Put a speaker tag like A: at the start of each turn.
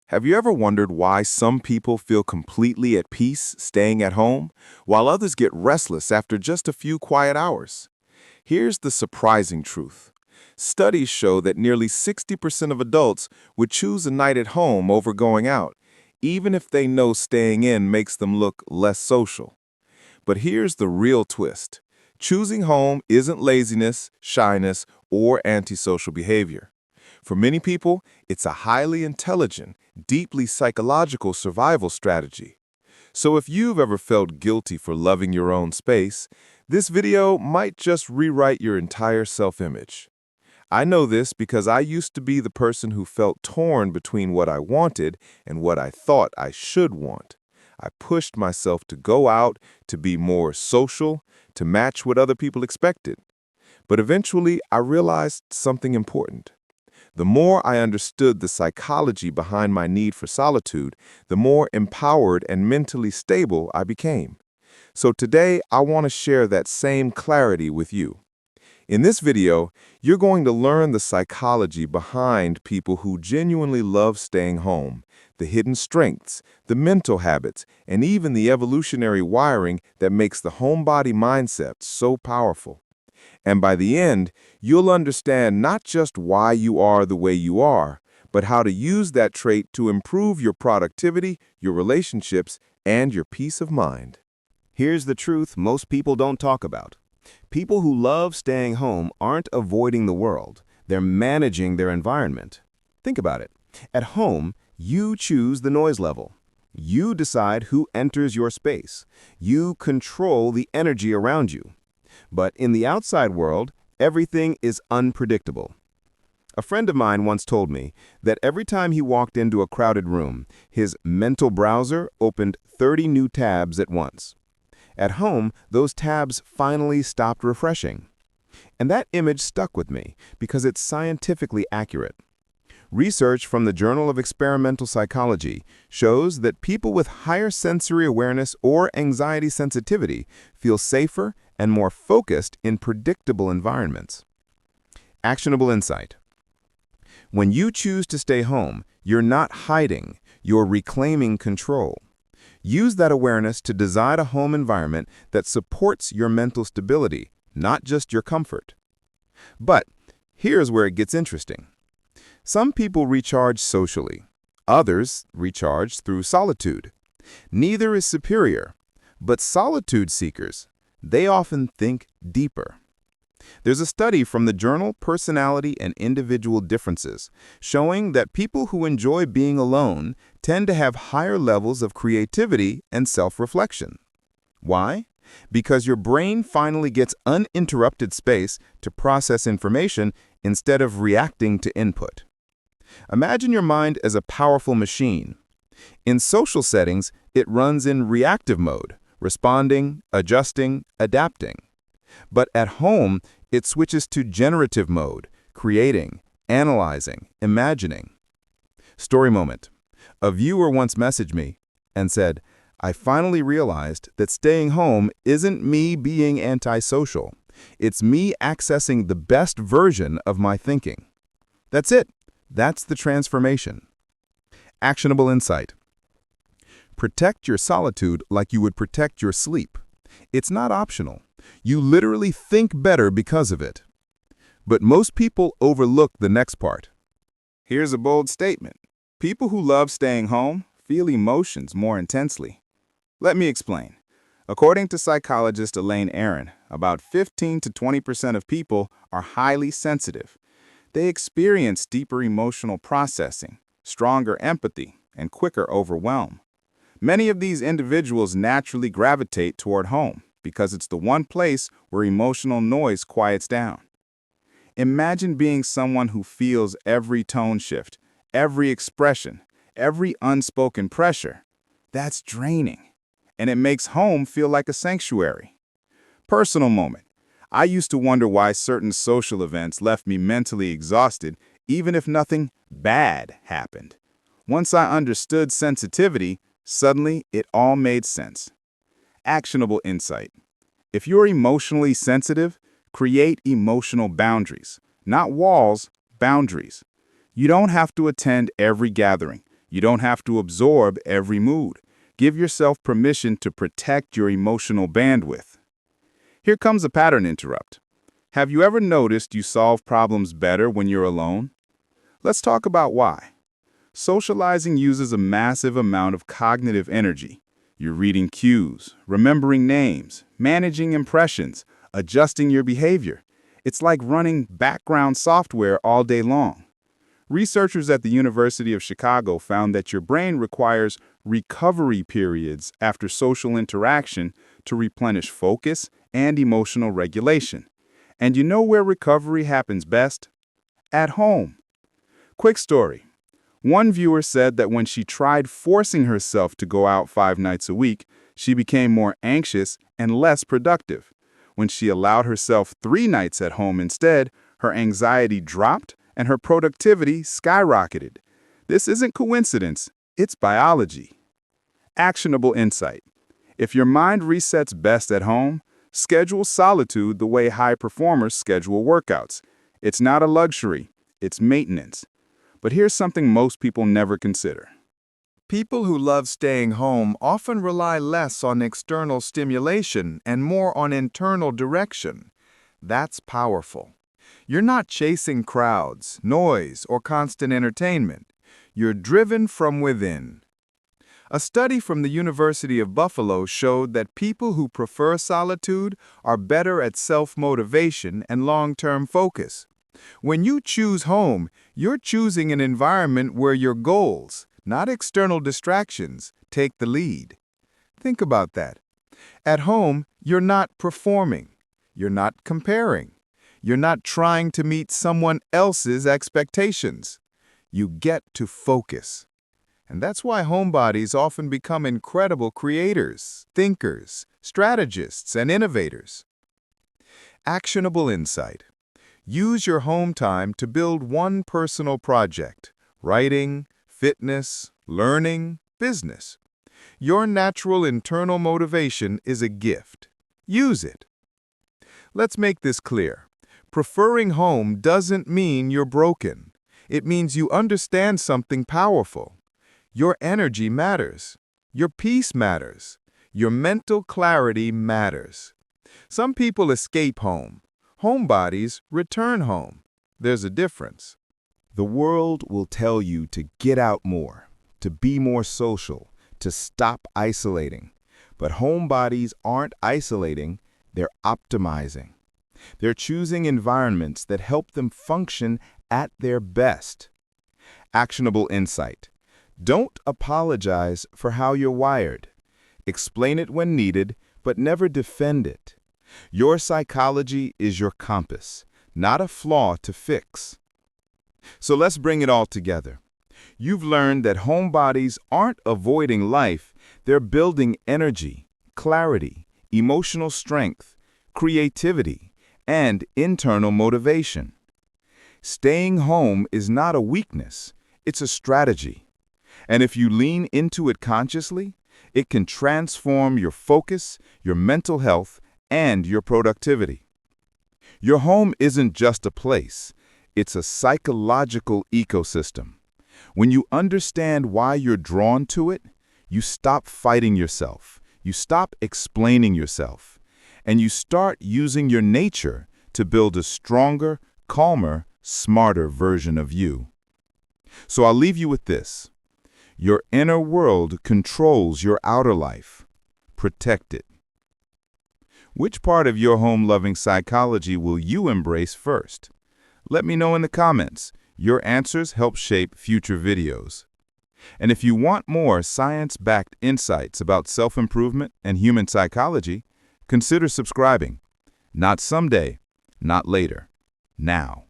A: Have you ever wondered why some people feel completely at peace staying at home, while others get restless after just a few quiet hours? Here's the surprising truth. Studies show that nearly 60% of adults would choose a night at home over going out, even if they know staying in makes them look less social. But here's the real twist. Choosing home isn't laziness, shyness, or antisocial behavior. For many people, it's a highly intelligent, deeply psychological survival strategy. So if you've ever felt guilty for loving your own space, this video might just rewrite your entire self-image. I know this because I used to be the person who felt torn between what I wanted and what I thought I should want. I pushed myself to go out, to be more social, to match what other people expected. But eventually, I realized something important. The more I understood the psychology behind my need for solitude, the more empowered and mentally stable I became. So today, I want to share that same clarity with you. In this video, you're going to learn the psychology behind people who genuinely love staying home, the hidden strengths, the mental habits, and even the evolutionary wiring that makes the homebody mindset so powerful. And by the end, you'll understand not just why you are the way you are, but how to use that trait to improve your productivity, your relationships, and your peace of mind.
B: Here's the truth most people don't talk about. People who love staying home aren't avoiding the world. They're managing their environment. Think about it. At home, you choose the noise level. You decide who enters your space. You control the energy around you. But in the outside world, everything is unpredictable. A friend of mine once told me that every time he walked into a crowded room, his mental browser opened 30 new tabs at once. At home, those tabs finally stopped refreshing. And that image stuck with me because it's scientifically accurate. Research from the Journal of Experimental Psychology shows that people with higher sensory awareness or anxiety sensitivity feel safer and more focused in predictable environments. Actionable insight. When you choose to stay home, you're not hiding, you're reclaiming control. Use that awareness to design a home environment that supports your mental stability, not just your comfort. But here's where it gets interesting. Some people recharge socially. Others recharge through solitude. Neither is superior, but solitude seekers, they often think deeper. There's a study from the journal Personality and Individual Differences showing that people who enjoy being alone tend to have higher levels of creativity and self-reflection. Why? Because your brain finally gets uninterrupted space to process information instead of reacting to input. Imagine your mind as a powerful machine. In social settings, it runs in reactive mode, responding, adjusting, adapting. But at home, it switches to generative mode, creating, analyzing, imagining. Story moment. A viewer once messaged me and said, "I finally realized that staying home isn't me being antisocial. It's me accessing the best version of my thinking." That's it. That's the transformation. Actionable insight. Protect your solitude like you would protect your sleep. It's not optional. You literally think better because of it. But most people overlook the next part.
A: Here's a bold statement. People who love staying home feel emotions more intensely. Let me explain. According to psychologist Elaine Aron, about 15 to 20% of people are highly sensitive. They experience deeper emotional processing, stronger empathy, and quicker overwhelm. Many of these individuals naturally gravitate toward home because it's the one place where emotional noise quiets down. Imagine being someone who feels every tone shift, every expression, every unspoken pressure. That's draining, and it makes home feel like a sanctuary. Personal moment. I used to wonder why certain social events left me mentally exhausted, even if nothing bad happened. Once I understood sensitivity, suddenly it all made sense. Actionable insight. If you're emotionally sensitive, create emotional boundaries. Not walls, boundaries. You don't have to attend every gathering. You don't have to absorb every mood. Give yourself permission to protect your emotional bandwidth. Here comes a pattern interrupt. Have you ever noticed you solve problems better when you're alone? Let's talk about why. Socializing uses a massive amount of cognitive energy. You're reading cues, remembering names, managing impressions, adjusting your behavior. It's like running background software all day long. Researchers at the University of Chicago found that your brain requires recovery periods after social interaction to replenish focus and emotional regulation. And you know where recovery happens best? At home. Quick story. One viewer said that when she tried forcing herself to go out 5 nights a week, she became more anxious and less productive. When she allowed herself 3 nights at home instead, her anxiety dropped and her productivity skyrocketed. This isn't coincidence, it's biology. Actionable insight. If your mind resets best at home, schedule solitude the way high performers schedule workouts. It's not a luxury, it's maintenance. But here's something most people never consider. People who love staying home often rely less on external stimulation and more on internal direction. That's powerful. You're not chasing crowds, noise, or constant entertainment. You're driven from within. A study from the University of Buffalo showed that people who prefer solitude are better at self-motivation and long-term focus. When you choose home, you're choosing an environment where your goals, not external distractions, take the lead. Think about that. At home, you're not performing. You're not comparing. You're not trying to meet someone else's expectations. You get to focus. And that's why homebodies often become incredible creators, thinkers, strategists, and innovators. Actionable insight. Use your home time to build one personal project: writing, fitness, learning, business. Your natural internal motivation is a gift. Use it. Let's make this clear. Preferring home doesn't mean you're broken. It means you understand something powerful. Your energy matters. Your peace matters. Your mental clarity matters. Some people escape home. Homebodies return home. There's a difference.
B: The world will tell you to get out more, to be more social, to stop isolating. But homebodies aren't isolating, they're optimizing. They're choosing environments that help them function at their best. Actionable insight. Don't apologize for how you're wired. Explain it when needed, but never defend it. Your psychology is your compass, not a flaw to fix. So let's bring it all together. You've learned that homebodies aren't avoiding life, they're building energy, clarity, emotional strength, creativity, and internal motivation. Staying home is not a weakness, it's a strategy. And if you lean into it consciously, it can transform your focus, your mental health, and your productivity. Your home isn't just a place, it's a psychological ecosystem. When you understand why you're drawn to it, you stop fighting yourself, you stop explaining yourself, and you start using your nature to build a stronger, calmer, smarter version of you. So I'll leave you with this. Your inner world controls your outer life. Protect it. Which part of your home-loving psychology will you embrace first? Let me know in the comments. Your answers help shape future videos. And if you want more science-backed insights about self-improvement and human psychology, consider subscribing. Not someday, not later, now.